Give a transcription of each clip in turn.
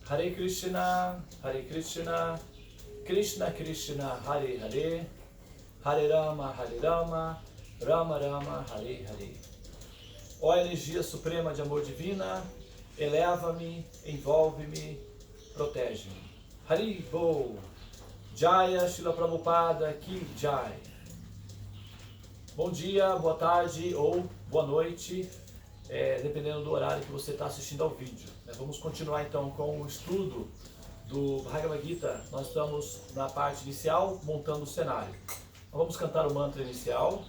Hare Krishna, Krishna Krishna, Hare Hare, Hare Rama, Rama Rama, Hare Hare. Ó energia suprema de amor divina, eleva-me, envolve-me, protege-me. Hari Bol, Jaya Srila Prabhupada Ki Jai. Bom dia, boa tarde ou boa noite, dependendo do horário que você está assistindo ao vídeo. Vamos continuar então com o estudo do Bhagavad Gita. Nós estamos na parte inicial, montando o cenário. Então, vamos cantar o mantra inicial.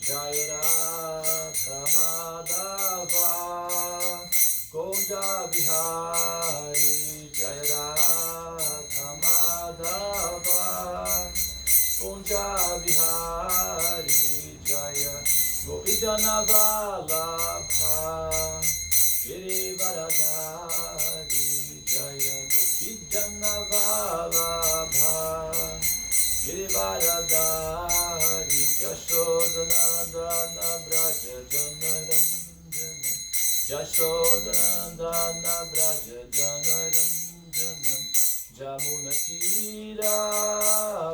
Jaya Radha Madhava Kunja Bihari, Jaya Radha Madhava Kunja Bihari, Jaya Gopijana Vallabha Girivaradari, Jaya Gopijana Vallabha Girivaradari, Yashodanandana Braja Janaranjana, Yashodanandana Braja Janaranjana, Jamuna Tira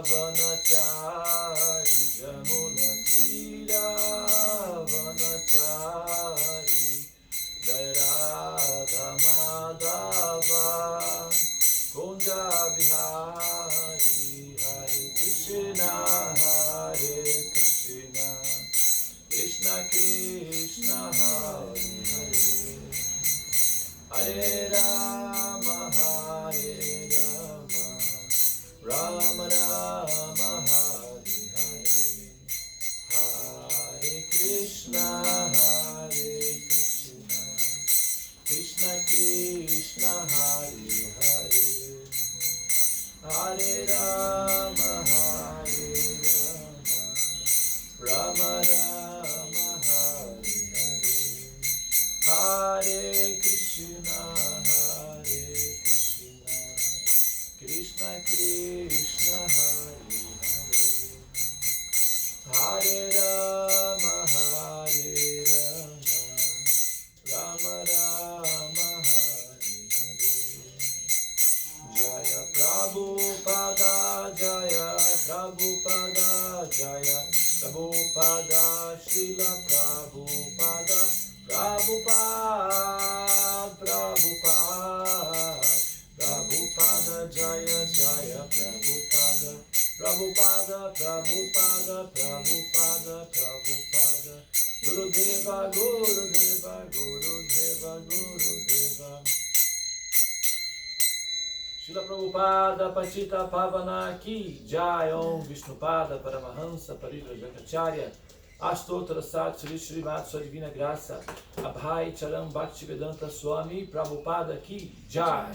Vanachari, Jamuna Tira Vanachari, Jaya Radha Madhava Kunja Bihari, Hare Krishna, Krishna Krishna, Hare Hare, Hare Rama, Rama Rama, Hare Hare, Hare Krishna, Krishna Krishna, Hare Hare, Hare Rama, Rama Rama, Hare Hare, Hare Krishna, Krishna Krishna, Hare Hare, Hare Rama, Rama Rama, Hare Hare. Jaya Prabhupada, Jaya Prabhupada, Jaya Prabhupada, Srila Prabhupada, Prabhupada, Jaya Jaya Prabhupada, Prabhupada, Gurudeva, Gurudeva, Gurudeva, Gurudeva. Srila Prabhupada Patita Pavana Ki Jai, Om Vishnupada Paramahansa Parivrajacharya Astotra Sat Sri Srimat Sua Divina Graça Abhai Charam Bhaktivedanta Swami Prabhupada Ki Jai,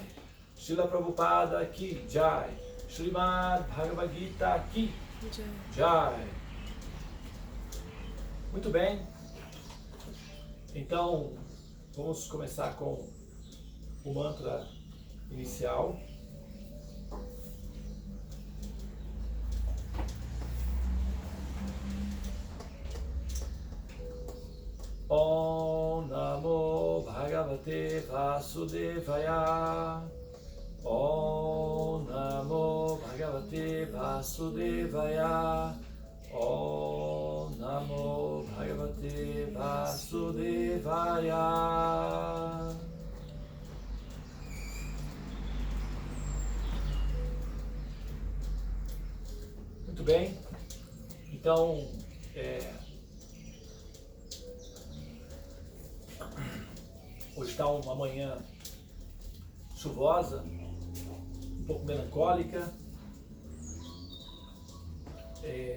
Srila Prabhupada Ki Jai, Srimad Bhagavad Gita Ki Jai. Muito bem, então vamos começar com o mantra inicial. Om Namo Bhagavate Vasudevaya, Om Namo Bhagavate Vasudevaya, Om Namo Bhagavate Vasudevaya. Muito bem, então hoje está uma manhã chuvosa, um pouco melancólica,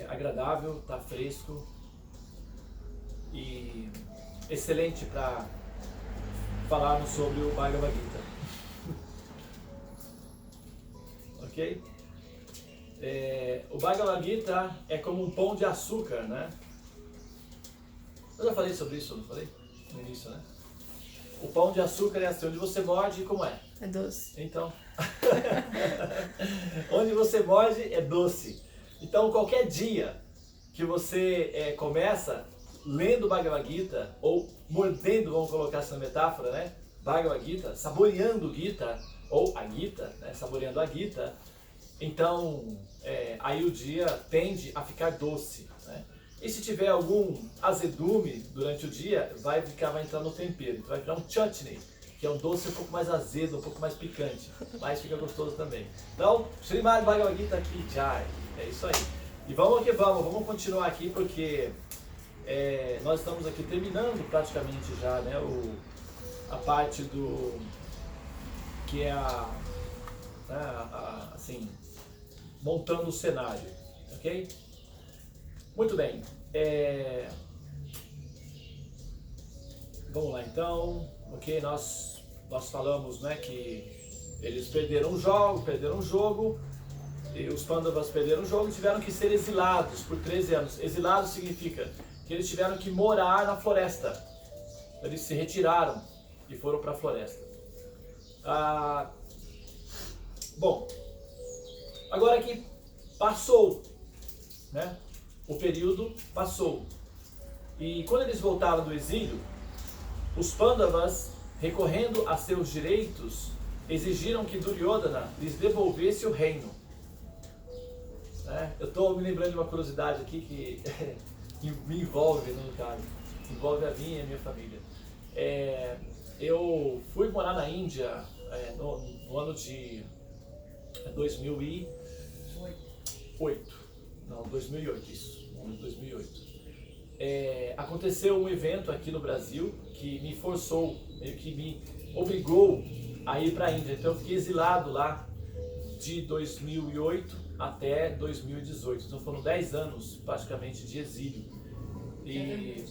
agradável, está fresco e excelente para falarmos sobre o Bhagavad Gita. Ok? O Bhagavad Gita é como um pão de açúcar, né? Eu já falei sobre isso, não falei? No início, né? O pão de açúcar é assim, onde você morde, como é? É doce. Então, onde você morde é doce. Então, qualquer dia que você começa lendo Bhagavad Gita, ou mordendo, vamos colocar essa metáfora, né? Bhagavad Gita, saboreando Gita, ou a Gita, né? Saboreando a Gita, então aí o dia tende a ficar doce, né? E se tiver algum azedume durante o dia, vai entrar no tempero, então vai virar um chutney, que é um doce um pouco mais azedo, um pouco mais picante, mas fica gostoso também. Então, Srimad Bhagavad Gita Ki Jai, é isso aí. E vamos que vamos continuar aqui porque nós estamos aqui terminando praticamente já, né, a parte do que é assim, montando o cenário, ok? Muito bem. Vamos lá então, ok? Nós falamos, né, que eles perderam o jogo, e os Pandavas perderam o jogo e tiveram que ser exilados por 13 anos. Exilados significa que eles tiveram que morar na floresta. Eles se retiraram e foram para a floresta. Bom, agora que passou, né? O período passou. E quando eles voltaram do exílio, os Pandavas, recorrendo a seus direitos, exigiram que Duryodhana lhes devolvesse o reino. Eu estou me lembrando de uma curiosidade aqui que me envolve, no caso, envolve a minha e a minha família. Eu fui morar na Índia no ano de 2008. Não, 2008, isso. No ano de 2008. Aconteceu um evento aqui no Brasil que me forçou, que me obrigou a ir para a Índia. Então eu fiquei exilado lá de 2008 até 2018. Então foram 10 anos praticamente de exílio. E,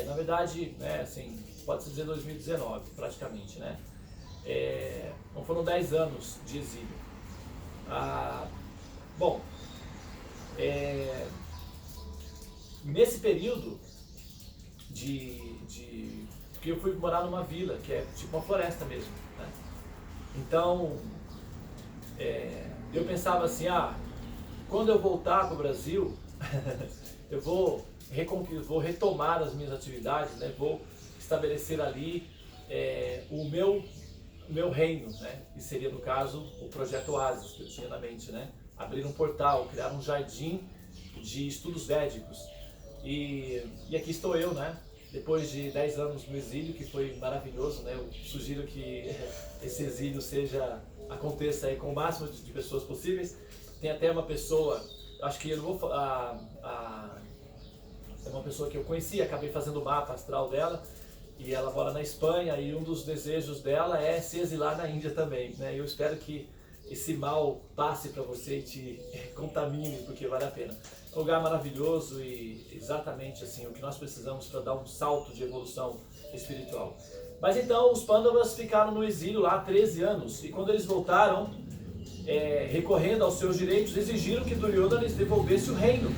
na verdade, assim, pode-se dizer 2019 praticamente, né? Então foram 10 anos de exílio. Bom, nesse período que eu fui morar numa vila, que é tipo uma floresta mesmo, né? Então, eu pensava assim, quando eu voltar para o Brasil, eu vou retomar as minhas atividades, né? Vou estabelecer ali o meu reino, né? E seria, no caso, o projeto Oasis que eu tinha na mente, né? Abrir um portal, criar um jardim de estudos védicos. E aqui estou eu, né? Depois de 10 anos no exílio, que foi maravilhoso, né? Eu sugiro que esse exílio aconteça aí com o máximo de pessoas possíveis. Tem até uma pessoa, acho que eu não vou é uma pessoa que eu conheci, acabei fazendo o mapa astral dela, e ela mora na Espanha, e um dos desejos dela é se exilar na Índia também, né? Eu espero que esse mal passe para você e te contamine, porque vale a pena. É um lugar maravilhoso e exatamente assim, o que nós precisamos para dar um salto de evolução espiritual. Mas então os Pandavas ficaram no exílio lá 13 anos, e quando eles voltaram, recorrendo aos seus direitos, exigiram que Duryodhana lhes devolvesse o reino.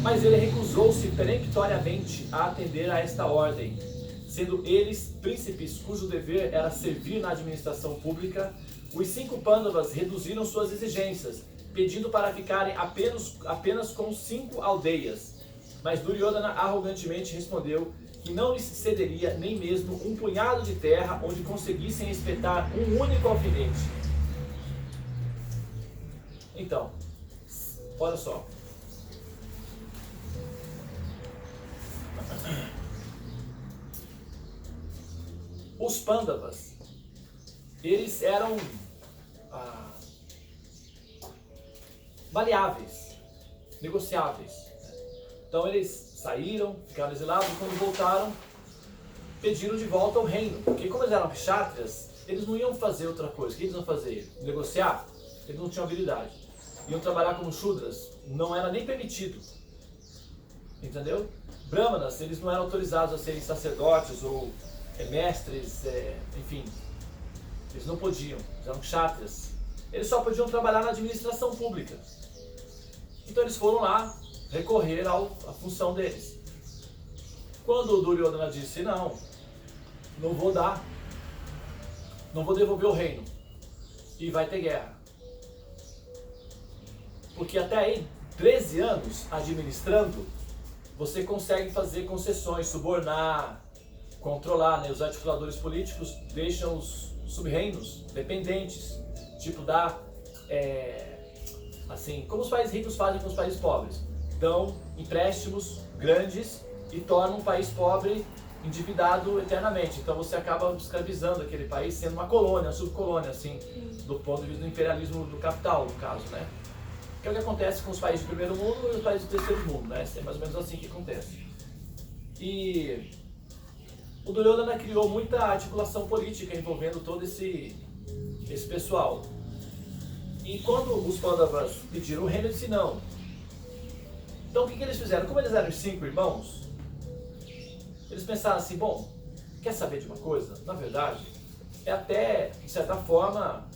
Mas ele recusou-se peremptoriamente a atender a esta ordem, sendo eles príncipes cujo dever era servir na administração pública. Os 5 Pandavas reduziram suas exigências, pedindo para ficarem apenas com 5 aldeias. Mas Duryodhana arrogantemente respondeu que não lhes cederia nem mesmo um punhado de terra onde conseguissem espetar um único alfinete. Então, olha só. Os Pandavas, eles eram maleáveis, negociáveis. Então eles saíram, ficaram exilados, e quando voltaram, pediram de volta o reino. Porque como eles eram kshatriyas, eles não iam fazer outra coisa. O que eles iam fazer? Negociar? Eles não tinham habilidade. Iam trabalhar como shudras, não era nem permitido. Entendeu? Brahmanas, eles não eram autorizados a serem sacerdotes ou mestres, enfim. Eles não podiam, eles eram kshatriyas. Eles só podiam trabalhar na administração pública. Então eles foram lá recorrer à função deles. Quando o Duryodhana disse, não vou dar, não vou devolver o reino, e vai ter guerra. Porque até aí, 13 anos administrando, você consegue fazer concessões, subornar, controlar, né? Os articuladores políticos deixam os sub-reinos dependentes, tipo assim, como os países ricos fazem com os países pobres, dão empréstimos grandes e tornam um país pobre endividado eternamente. Então você acaba escravizando aquele país, sendo uma colônia, uma subcolônia, assim, do ponto de vista do imperialismo do capital, no caso, né? Que é o que acontece com os países do primeiro mundo e os países do terceiro mundo, né? É mais ou menos assim que acontece. E o Duryodhana criou muita articulação política envolvendo todo esse pessoal. E quando os Pandavas pediram o reino, ele disse não. Então o que eles fizeram? Como eles eram os 5 irmãos, eles pensaram assim, bom, quer saber de uma coisa? Na verdade, é até, de certa forma,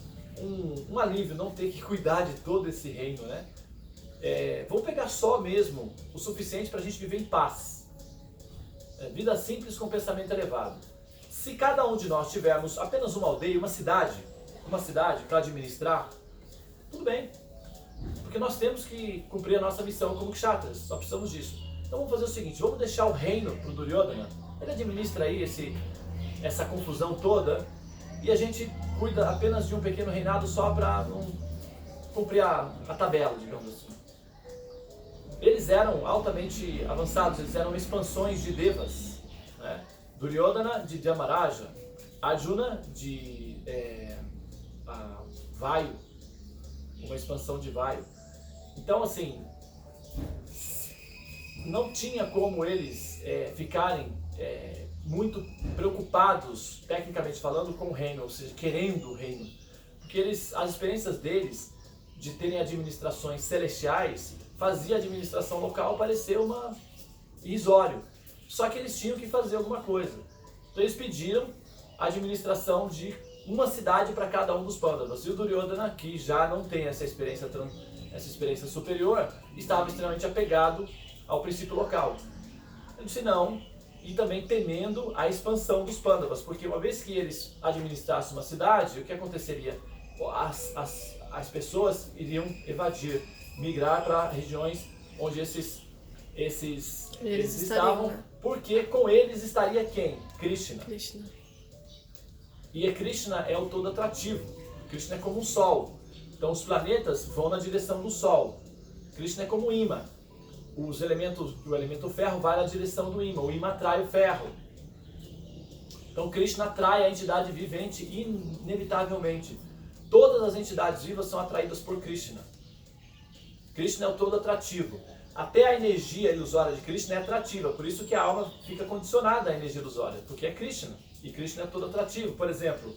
um alívio não ter que cuidar de todo esse reino, né? Vamos pegar só mesmo o suficiente para a gente viver em paz. Vida simples com pensamento elevado. Se cada um de nós tivermos apenas uma aldeia, uma cidade para administrar, tudo bem. Porque nós temos que cumprir a nossa missão como kshatras, só precisamos disso. Então vamos fazer o seguinte, vamos deixar o reino para o Duryodhana, ele administra aí essa confusão toda, e a gente cuida apenas de um pequeno reinado só para não cumprir a tabela, digamos assim. Eles eram altamente avançados, eles eram expansões de devas, né? Duryodhana de Dhyamaraja, Arjuna de Vayu, uma expansão de Vayu. Então, assim, não tinha como eles ficarem muito preocupados, tecnicamente falando, com o reino, ou seja, querendo o reino. Porque as experiências deles de terem administrações celestiais fazia a administração local parecer irrisório. Só que eles tinham que fazer alguma coisa. Então eles pediram a administração de uma cidade para cada um dos Pandavas. E o Duryodhana, que já não tem essa experiência superior, estava extremamente apegado ao princípio local. Ele disse não, e também temendo a expansão dos Pandavas, porque uma vez que eles administrassem uma cidade, o que aconteceria? As pessoas iriam evadir, migrar para regiões onde eles estavam, né? Porque com eles estaria quem? Krishna. E Krishna é o todo atrativo. Krishna é como um sol. Então os planetas vão na direção do sol. Krishna é como um imã. O elemento ferro vai na direção do imã. O imã atrai o ferro. Então Krishna atrai a entidade vivente inevitavelmente. Todas as entidades vivas são atraídas por Krishna. Krishna é o todo atrativo. Até a energia ilusória de Krishna é atrativa. Por isso que a alma fica condicionada à energia ilusória. Porque é Krishna. E Krishna é todo atrativo. Por exemplo,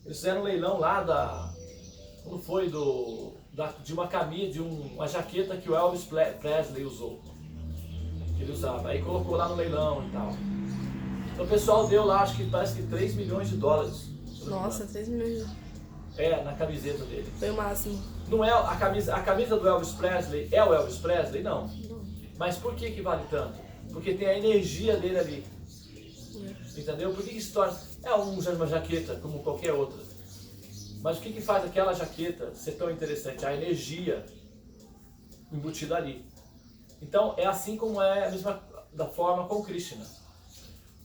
eles fizeram um leilão lá quando foi de uma camisa, de uma jaqueta que o Elvis Presley usou. Que ele usava. Aí colocou lá no leilão e tal. Então o pessoal deu lá, parece que 3 milhões de dólares. Nossa, 3 milhões de dólares. Na camiseta dele. Foi o máximo. Não é a camisa do Elvis Presley é o Elvis Presley? Não. Mas por que vale tanto? Porque tem a energia dele ali. Entendeu? Por que se torna... uma jaqueta como qualquer outra. Mas o que faz aquela jaqueta ser tão interessante? A energia embutida ali. Então é assim como é a mesma da forma com Krishna.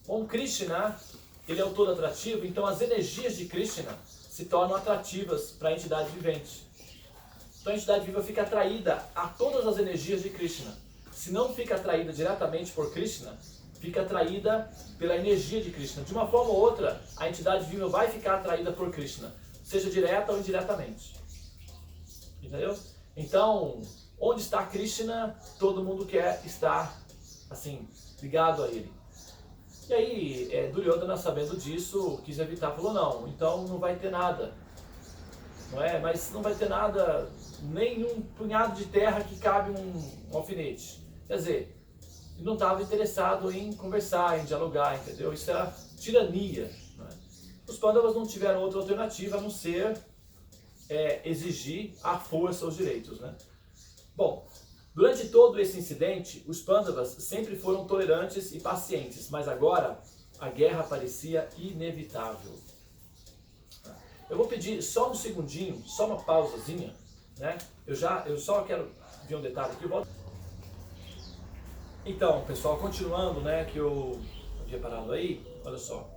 Com Krishna, ele é o todo atrativo, então as energias de Krishna se tornam atrativas para a entidade vivente. Então a entidade viva fica atraída a todas as energias de Krishna. Se não fica atraída diretamente por Krishna, fica atraída pela energia de Krishna. De uma forma ou outra, a entidade viva vai ficar atraída por Krishna, seja direta ou indiretamente. Entendeu? Então, onde está Krishna, todo mundo quer estar, assim, ligado a ele. E aí, Duryodhana, sabendo disso, quis evitar, falou, não, então não vai ter nada. Não é? Mas não vai ter nada, nem um punhado de terra que cabe um alfinete. Quer dizer, ele não estava interessado em conversar, em dialogar, entendeu? Isso era tirania. Não é? Os Pandavas não tiveram outra alternativa a não ser exigir à força os direitos. Né? Bom, durante todo esse incidente, os Pandavas sempre foram tolerantes e pacientes, mas agora a guerra parecia inevitável. Eu vou pedir só um segundinho, só uma pausazinha, né? Eu só quero ver um detalhe aqui. Então, pessoal, continuando, né, que eu havia parado aí, olha só.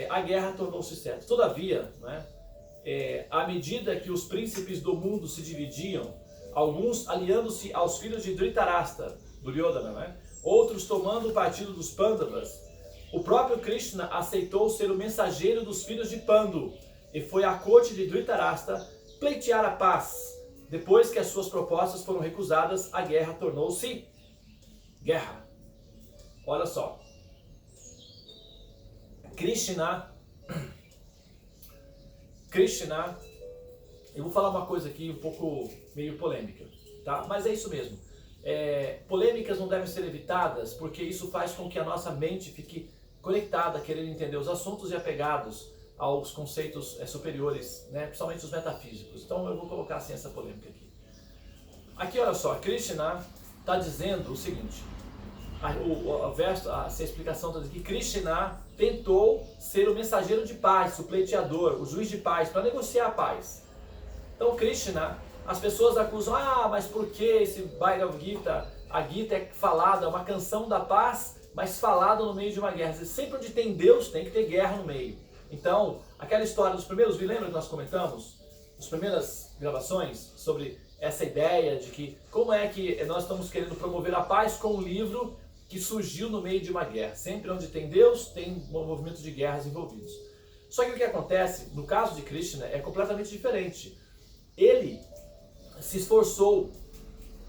A guerra tornou-se certa. Todavia, né, à medida que os príncipes do mundo se dividiam, alguns aliando-se aos filhos de Dhritarashtra, Duryodhana, né, outros tomando o partido dos Pandavas, o próprio Krishna aceitou ser o mensageiro dos filhos de Pandu e foi à corte de Dhritarashtra pleitear a paz. Depois que as suas propostas foram recusadas, a guerra tornou-se guerra. Olha só. Krishna, eu vou falar uma coisa aqui um pouco meio polêmica, tá? Mas é isso mesmo. Polêmicas não devem ser evitadas porque isso faz com que a nossa mente fique conectada, querendo entender os assuntos e apegados aos conceitos superiores, né? Principalmente os metafísicos. Então eu vou colocar assim essa polêmica aqui. Aqui, olha só, Krishna está dizendo o seguinte, o verso, a explicação está dizendo que Krishna tentou ser o mensageiro de paz, o pleiteador, o juiz de paz, para negociar a paz. Então Krishna, as pessoas acusam, mas por que esse Bhagavad Gita, a Gita é falada, é uma canção da paz, mas falada no meio de uma guerra. Sempre onde tem Deus, tem que ter guerra no meio. Então, aquela história dos primeiros vídeos, lembra que nós comentamos? As primeiras gravações sobre essa ideia de que como é que nós estamos querendo promover a paz com um livro que surgiu no meio de uma guerra. Sempre onde tem Deus, tem um movimento de guerras envolvidos. Só que o que acontece, no caso de Krishna, é completamente diferente. Ele se esforçou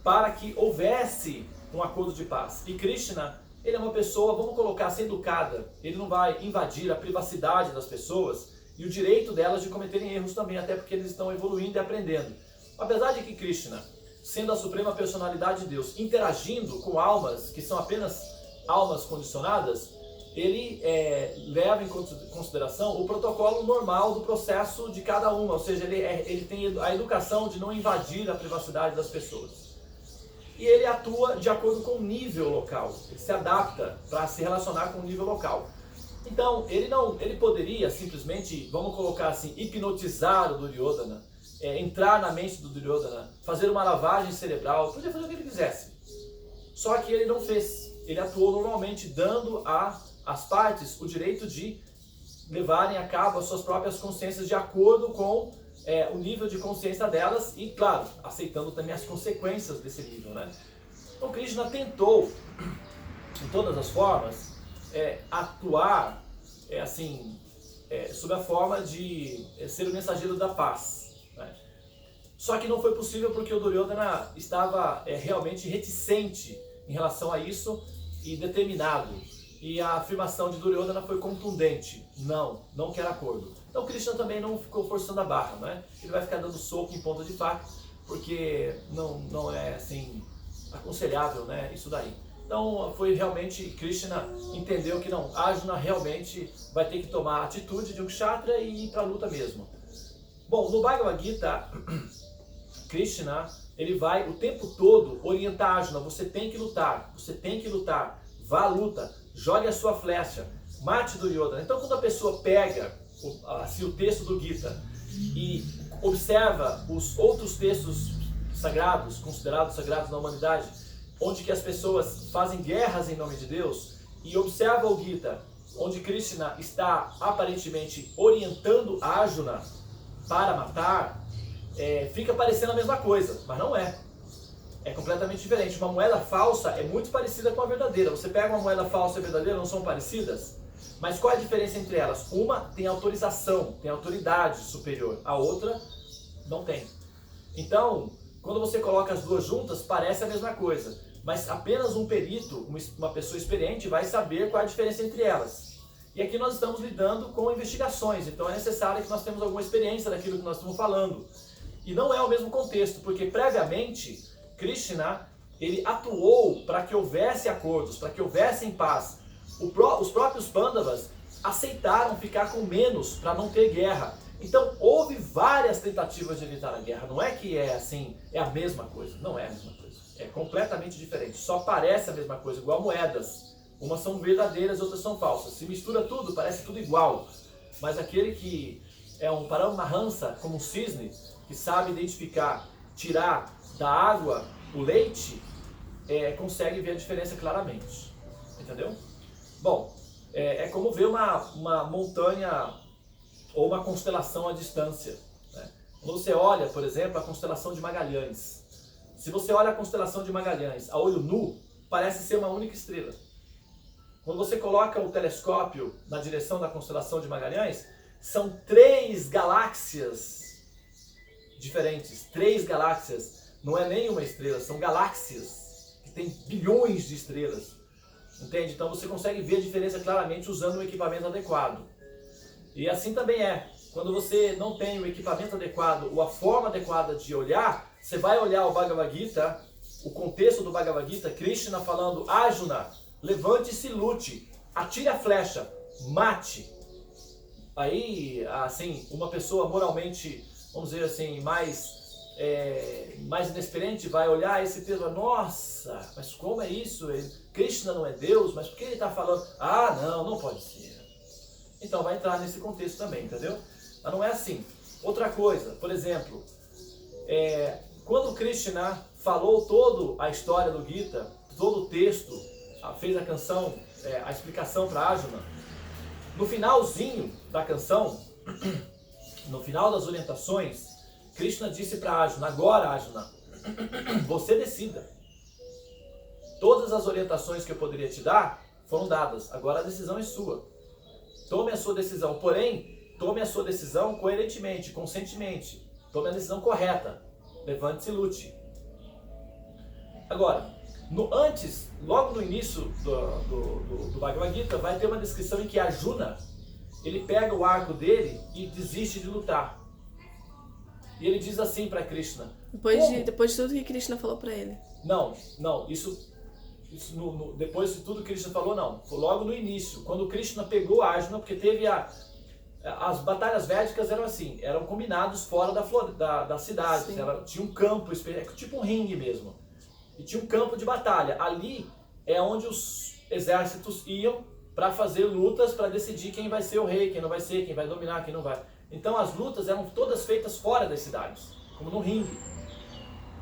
para que houvesse um acordo de paz. E Krishna, ele é uma pessoa, vamos colocar assim, educada. Ele não vai invadir a privacidade das pessoas e o direito delas de cometerem erros também, até porque eles estão evoluindo e aprendendo. Apesar de que Krishna, sendo a suprema personalidade de Deus, interagindo com almas que são apenas almas condicionadas, ele leva em consideração o protocolo normal do processo de cada uma, ou seja, ele tem a educação de não invadir a privacidade das pessoas. E ele atua de acordo com o nível local, ele se adapta para se relacionar com o nível local. Então, ele poderia simplesmente, vamos colocar assim, hipnotizar o Duryodhana, entrar na mente do Duryodhana, fazer uma lavagem cerebral, podia fazer o que ele quisesse. Só que ele não fez. Ele atuou normalmente, dando às partes o direito de levarem a cabo as suas próprias consciências de acordo com o nível de consciência delas e, claro, aceitando também as consequências desse nível, né? Então, Krishna tentou, de todas as formas, atuar sob a forma de ser o mensageiro da paz, né? Só que não foi possível porque o Duryodhana estava realmente reticente em relação a isso e determinado. E a afirmação de Duryodhana foi contundente. Não quer acordo. Então Krishna também não ficou forçando a barra, né? Ele vai ficar dando soco em ponta de faca, porque não é assim aconselhável, né? Isso daí. Então foi realmente, Krishna entendeu que não, Arjuna realmente vai ter que tomar a atitude de um kshatriya e ir para a luta mesmo. Bom, no Bhagavad Gita, Krishna, ele vai o tempo todo orientar Arjuna, você tem que lutar, vá à luta, jogue a sua flecha, mate Duryodhana. Então quando a pessoa pega assim, o texto do Gita e observa os outros textos sagrados, considerados sagrados na humanidade, onde que as pessoas fazem guerras em nome de Deus, e observa o Gita, onde Krishna está aparentemente orientando Arjuna para matar, fica parecendo a mesma coisa, mas não é. É completamente diferente. Uma moeda falsa é muito parecida com a verdadeira. Você pega uma moeda falsa e verdadeira, não são parecidas? Mas qual é a diferença entre elas? Uma tem autorização, tem autoridade superior, a outra não tem. Então, quando você coloca as duas juntas, parece a mesma coisa. Mas apenas um perito, uma pessoa experiente, vai saber qual é a diferença entre elas. E aqui nós estamos lidando com investigações, então é necessário que nós tenhamos alguma experiência daquilo que nós estamos falando. E não é o mesmo contexto, porque previamente Krishna, ele atuou para que houvesse acordos, para que houvesse paz. Os próprios Pandavas aceitaram ficar com menos para não ter guerra. Então houve várias tentativas de evitar a guerra. Não é que é assim, é a mesma coisa. Não é a mesma coisa. É completamente diferente. Só parece a mesma coisa, igual moedas. Umas são verdadeiras, outras são falsas. Se mistura tudo, parece tudo igual. Mas aquele que é um Paramahansa, como um cisne, que sabe identificar, tirar da água o leite, consegue ver a diferença claramente. Entendeu? Bom, é como ver uma montanha ou uma constelação à distância. Né? Quando você olha, por exemplo, a constelação de Magalhães. Se você olha a constelação de Magalhães a olho nu, parece ser uma única estrela. Quando você coloca o telescópio na direção da constelação de Magalhães, são 3 galáxias diferentes. 3 galáxias. Não é nem uma estrela, são galáxias que tem bilhões de estrelas. Entende? Então você consegue ver a diferença claramente usando o equipamento adequado. E assim também é. Quando você não tem o equipamento adequado ou a forma adequada de olhar, você vai olhar o Bhagavad Gita, o contexto do Bhagavad Gita, Krishna falando, Arjuna, levante-se e lute, atire a flecha, mate. Aí, assim, uma pessoa moralmente, vamos dizer assim, mais inexperiente vai olhar esse texto, nossa, mas como é isso? Krishna não é Deus, mas por que ele está falando? Ah, não pode ser. Então vai entrar nesse contexto também, entendeu? Mas não é assim. Outra coisa, por exemplo, quando Krishna falou toda a história do Gita, todo o texto, fez a canção, a explicação para Arjuna, no finalzinho da canção, no final das orientações, Krishna disse para Arjuna, agora Arjuna, você decida. Todas as orientações que eu poderia te dar foram dadas, agora a decisão é sua. Tome a sua decisão, porém, tome a sua decisão coerentemente, conscientemente. Tome a decisão correta. Levante-se e lute. Agora, logo no início do Bhagavad Gita, vai ter uma descrição em que Arjuna, ele pega o arco dele e desiste de lutar. E ele diz assim para Krishna. Depois de tudo que Krishna falou para ele. Não, depois de tudo que Krishna falou, não. Foi logo no início, quando Krishna pegou Arjuna, porque teve as batalhas védicas eram assim, eram combinados fora da cidade. Tinha um campo, tipo um ringue mesmo. E tinha um campo de batalha. Ali é onde os exércitos iam para fazer lutas, para decidir quem vai ser o rei, quem não vai ser, quem vai dominar, quem não vai. Então as lutas eram todas feitas fora das cidades, como no ringue.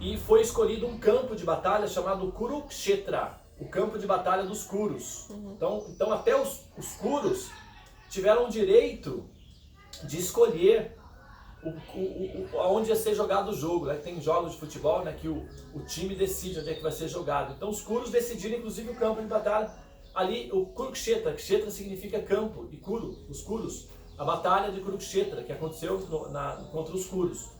E foi escolhido um campo de batalha chamado Kurukshetra, o campo de batalha dos Kurus. Então até os Kurus tiveram o direito de escolher onde ia ser jogado o jogo. Né? Tem jogos de futebol, né, que o time decide onde é que vai ser jogado. Então os Kurus decidiram inclusive o campo de batalha. Ali o Kurukshetra, Kshetra significa campo, e Kuru, os Kurus. A batalha de Kurukshetra, que aconteceu contra os Kurus.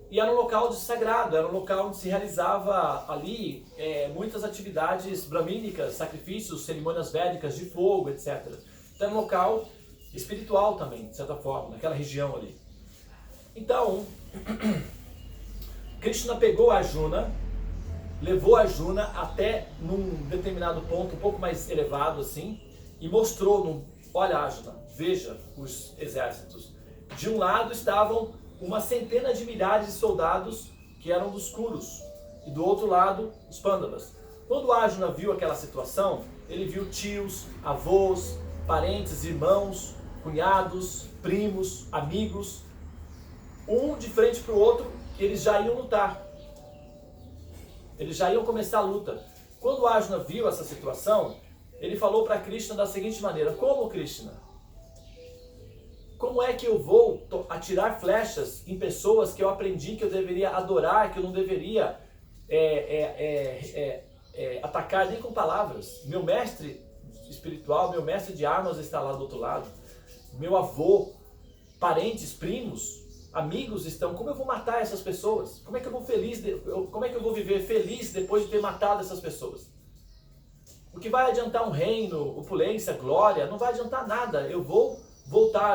E era um local sagrado, era um local onde se realizava ali muitas atividades bramínicas, sacrifícios, cerimônias védicas de fogo, etc. Então era um local espiritual também, de certa forma, naquela região ali. Então, Krishna pegou Arjuna, levou Arjuna até num determinado ponto, um pouco mais elevado assim, e mostrou, olha Arjuna, veja os exércitos. De um lado estavam uma centena de milhares de soldados que eram dos Kurus, e do outro lado os Pandavas. Quando Arjuna viu aquela situação, ele viu tios, avós, parentes, irmãos, cunhados, primos, amigos, um de frente para o outro, eles já iam lutar. Eles já iam começar a luta. Quando Arjuna viu essa situação, ele falou para Krishna da seguinte maneira, como Krishna? Como é que eu vou atirar flechas em pessoas que eu aprendi que eu deveria adorar, que eu não deveria atacar nem com palavras? Meu mestre espiritual, meu mestre de armas está lá do outro lado. Meu avô, parentes, primos, amigos estão. Como eu vou matar essas pessoas? Como é que eu vou viver feliz depois de ter matado essas pessoas? O que vai adiantar um reino, opulência, glória? Não vai adiantar nada. Eu vou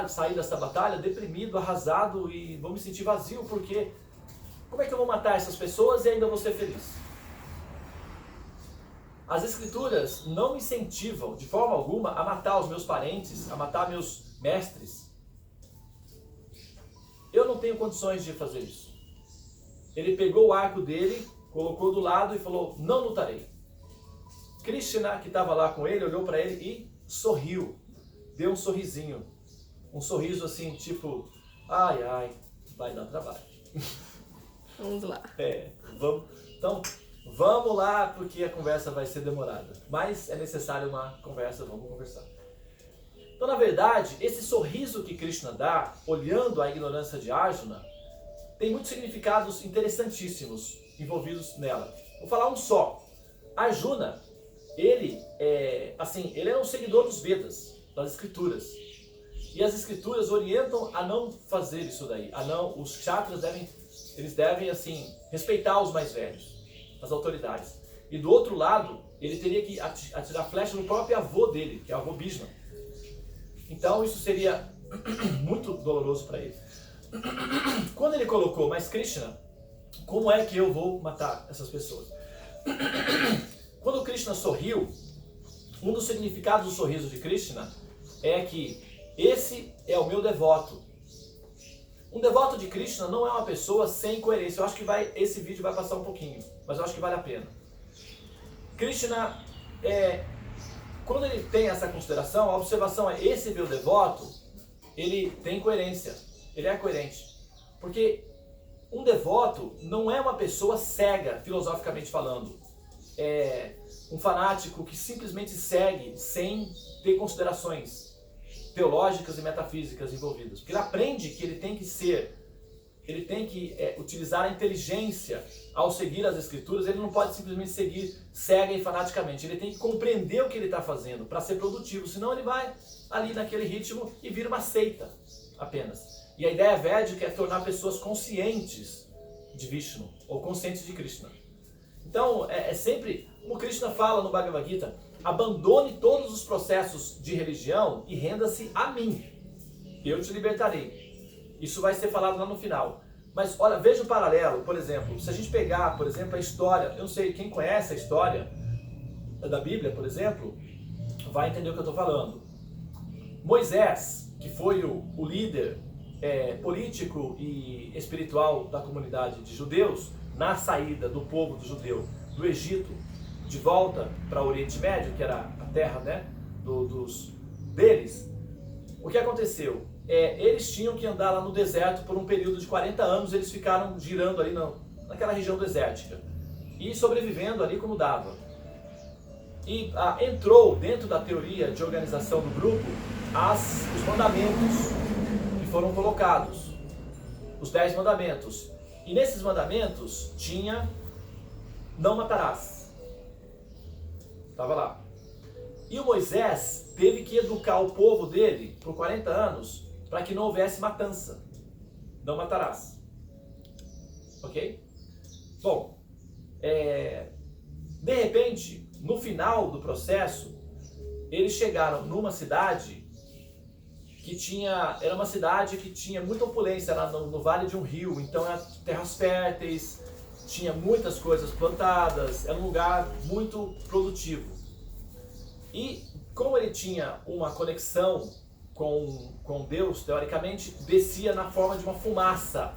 sair dessa batalha deprimido, arrasado e vou me sentir vazio, porque como é que eu vou matar essas pessoas e ainda vou ser feliz? As escrituras não me incentivam de forma alguma a matar os meus parentes, a matar meus mestres. Eu não tenho condições de fazer isso. Ele pegou o arco dele, colocou do lado e falou, não lutarei. Krishna, que estava lá com ele, olhou para ele e sorriu. Deu um sorrisinho. Um sorriso assim, tipo, ai, vai dar trabalho. Vamos lá. Vamos. Então, Vamos lá, porque a conversa vai ser demorada. Mas é necessário uma conversa, vamos conversar. Então, na verdade, esse sorriso que Krishna dá, olhando a ignorância de Arjuna, tem muitos significados interessantíssimos envolvidos nela. Vou falar um só. Arjuna, ele é um seguidor dos Vedas, das escrituras. E as escrituras orientam a não fazer isso daí. Os kshatras devem respeitar os mais velhos, as autoridades. E do outro lado, ele teria que atirar flecha no próprio avô dele, que é o avô Bhishma. Então isso seria muito doloroso para ele. Quando ele colocou, mas Krishna, como é que eu vou matar essas pessoas? Quando Krishna sorriu, um dos significados do sorriso de Krishna é que esse é o meu devoto. Um devoto de Krishna não é uma pessoa sem coerência. Eu acho que esse vídeo vai passar um pouquinho, mas eu acho que vale a pena. Krishna, quando ele tem essa consideração, a observação é: esse meu devoto, ele tem coerência, ele é coerente. Porque um devoto não é uma pessoa cega, filosoficamente falando. É um fanático que simplesmente segue sem ter considerações teológicas e metafísicas envolvidas. Porque ele aprende que ele tem que utilizar a inteligência ao seguir as escrituras. Ele não pode simplesmente seguir cega e fanaticamente. Ele tem que compreender o que ele está fazendo para ser produtivo, senão ele vai ali naquele ritmo e vira uma seita apenas. E a ideia védica é tornar pessoas conscientes de Vishnu, ou conscientes de Krishna. Então, sempre, como Krishna fala no Bhagavad Gita, abandone todos os processos de religião e renda-se a mim. Eu te libertarei. Isso vai ser falado lá no final. Mas, olha, veja o paralelo. Por exemplo, se a gente pegar, por exemplo, a história, eu não sei, quem conhece a história da Bíblia, por exemplo, vai entender o que eu estou falando. Moisés, que foi o líder político e espiritual da comunidade de judeus, na saída do povo do judeu do Egito, de volta para o Oriente Médio, que era a terra, né, deles, o que aconteceu? Eles tinham que andar lá no deserto por um período de 40 anos, eles ficaram girando ali naquela região desértica e sobrevivendo ali como dava. E entrou dentro da teoria de organização do grupo os mandamentos que foram colocados, os 10 mandamentos. E nesses mandamentos tinha: não matarás. Estava lá. E o Moisés teve que educar o povo dele por 40 anos para que não houvesse matança. Não matarás. Ok? Bom, de repente, no final do processo, eles chegaram numa cidade era uma cidade que tinha muita opulência, era no vale de um rio, então eram terras férteis, tinha muitas coisas plantadas, era um lugar muito produtivo. E como ele tinha uma conexão com Deus, teoricamente, descia na forma de uma fumaça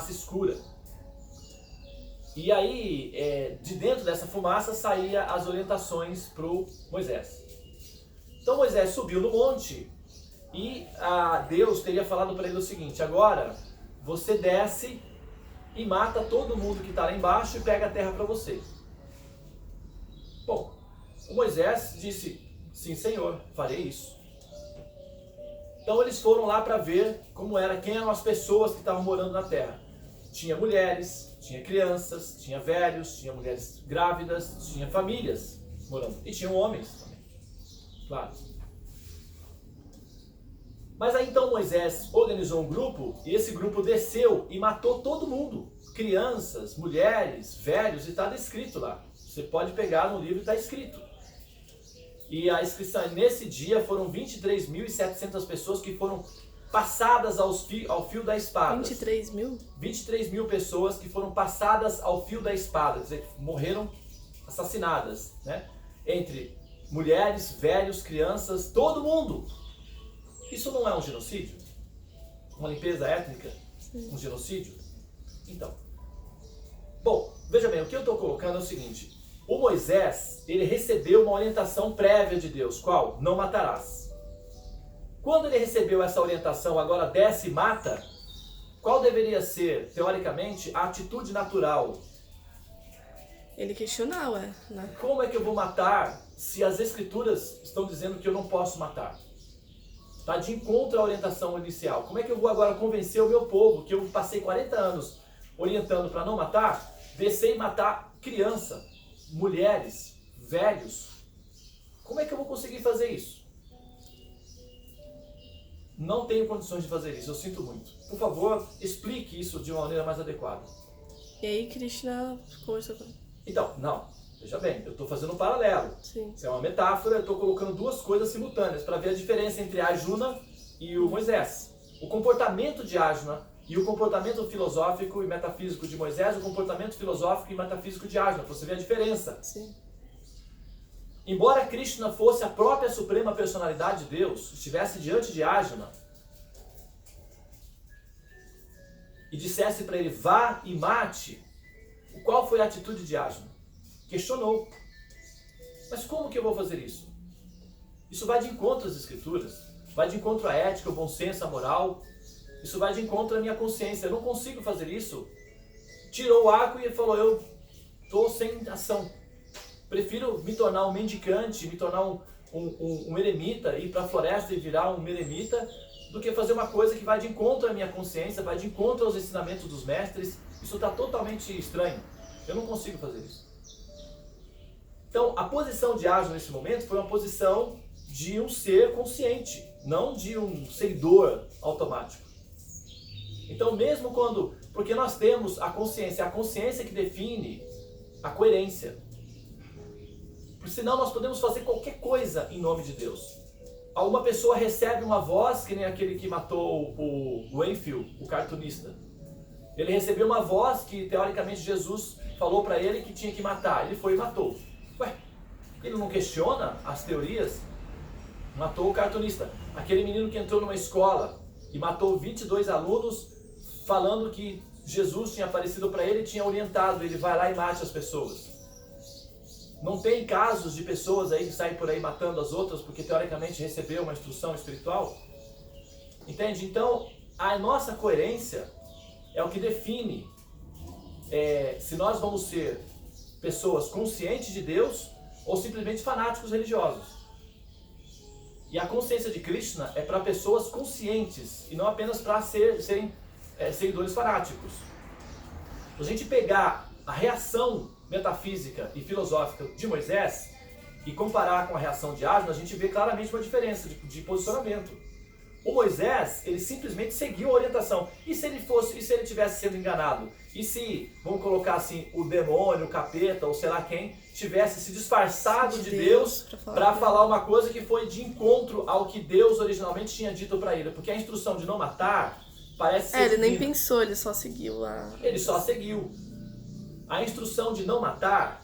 escura. E aí, de dentro dessa fumaça, saía as orientações para o Moisés. Então Moisés subiu no monte e Deus teria falado para ele o seguinte: agora você desce e mata todo mundo que está lá embaixo e pega a terra para você. Bom, o Moisés disse: sim, Senhor, farei isso. Então eles foram lá para ver quem eram as pessoas que estavam morando na terra. Tinha mulheres, tinha crianças, tinha velhos, tinha mulheres grávidas, tinha famílias morando. E tinham homens também, claro. Mas aí então Moisés organizou um grupo e esse grupo desceu e matou todo mundo. Crianças, mulheres, velhos, e está descrito lá. Você pode pegar no livro e está escrito. E a inscrição, nesse dia foram 23.700 pessoas que foram passadas ao fio da espada. 23 mil? 23 mil pessoas que foram passadas ao fio da espada, quer dizer, morreram assassinadas, né? Entre mulheres, velhos, crianças, todo mundo. Isso não é um genocídio? Uma limpeza étnica? Sim. Um genocídio? Então, bom, veja bem, o que eu estou colocando é o seguinte: o Moisés, ele recebeu uma orientação prévia de Deus, qual? Não matarás. Quando ele recebeu essa orientação, agora desce e mata, qual deveria ser, teoricamente, a atitude natural Ele questionava, né? Como é que eu vou matar se as escrituras estão dizendo que eu não posso matar? Está de encontro à orientação inicial. Como é que eu vou agora convencer o meu povo, que eu passei 40 anos orientando para não matar, descer e matar criança, mulheres, velhos? Como é que eu vou conseguir fazer isso? Não tenho condições de fazer isso, eu sinto muito. Por favor, explique isso de uma maneira mais adequada. E aí Krishna conversou com ele. Então, não, veja bem, eu estou fazendo um paralelo. Sim. Isso é uma metáfora, eu estou colocando duas coisas simultâneas para ver a diferença entre Arjuna e o Moisés. O comportamento de Arjuna e o comportamento filosófico e metafísico de Moisés, o comportamento filosófico e metafísico de Arjuna. Você vê a diferença. Sim. Embora Krishna fosse a própria suprema personalidade de Deus, estivesse diante de Arjuna e dissesse para ele, vá e mate, qual foi a atitude de Arjuna? Questionou. Mas como que eu vou fazer isso? Isso vai de encontro às escrituras, vai de encontro à ética, ao bom senso, à moral, isso vai de encontro à minha consciência. Eu não consigo fazer isso. Tirou o arco e falou, eu estou sem ação. Prefiro me tornar um mendicante, me tornar um eremita, ir para a floresta e virar um eremita, do que fazer uma coisa que vai de encontro à minha consciência, vai de encontro aos ensinamentos dos mestres. Isso está totalmente estranho. Eu não consigo fazer isso. Então, a posição de Arjuna nesse momento foi uma posição de um ser consciente, não de um seguidor automático. Então, mesmo quando... Porque nós temos a consciência que define a coerência. Porque senão nós podemos fazer qualquer coisa em nome de Deus. Uma pessoa recebe uma voz, que nem aquele que matou o Enfield, o cartunista. Ele recebeu uma voz que, teoricamente, Jesus falou para ele que tinha que matar. Ele foi e matou. Ué, ele não questiona as teorias? Matou o cartunista. Aquele menino que entrou numa escola e matou 22 alunos, falando que Jesus tinha aparecido para ele e tinha orientado. Ele vai lá e mate as pessoas. Não tem casos de pessoas aí que saem por aí matando as outras porque teoricamente recebeu uma instrução espiritual? Entende? Então, a nossa coerência é o que define se nós vamos ser pessoas conscientes de Deus ou simplesmente fanáticos religiosos. E a consciência de Krishna é para pessoas conscientes e não apenas para serem seguidores fanáticos. Se a gente pegar a reação metafísica e filosófica de Moisés e comparar com a reação de Arjuna, a gente vê claramente uma diferença de posicionamento. O Moisés, ele simplesmente seguiu a orientação. E se ele tivesse sendo enganado? E se, vamos colocar assim, o demônio, o capeta, ou sei lá quem, tivesse se disfarçado de Deus para falar uma coisa que foi de encontro ao que Deus originalmente tinha dito para ele? Porque a instrução de não matar parece ser ele nem divina. pensou, ele só seguiu a... Ele só seguiu. A instrução de não matar